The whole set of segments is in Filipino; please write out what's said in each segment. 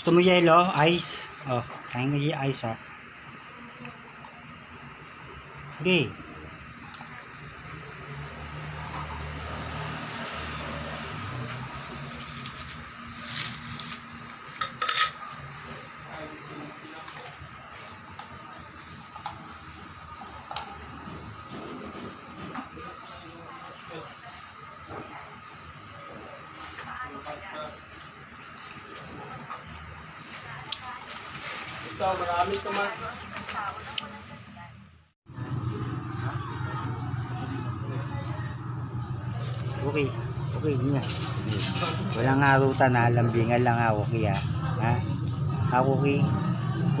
Gusto mo yelo? Ice? Oh, kain nga yung ice ha. Okay. Ito, marami ito man. Okay. Okay, yun nga. Walang harutan ha. Lambingan lang ha. Okay ha. Ha? Ha, okay.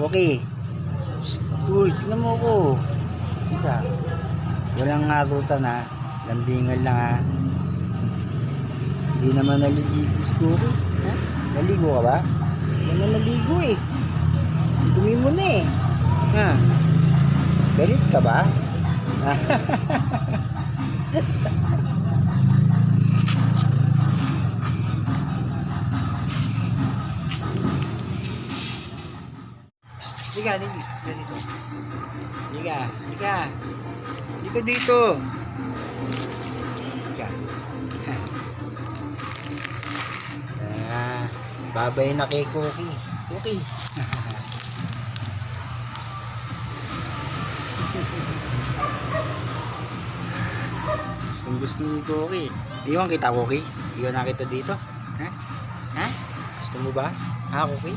Okay. Uy, tingnan mo ko. Ika. Walang harutan ha. Lambingan lang ha. Hindi naman naliligo siguro. Ha? Naligo ka ba? Hindi naman naligo eh. Dumi mo na eh. Ha? Galit ka ba? Liga, dito. Liga, liga. Dito, dito. Liga. Babay na kay Cookie. Cookie. Gusto ni Cookie. Iwan kita, Cookie. Iwan na kita dito. Ha? Ha? Gusto mo ba? Ha, Cookie?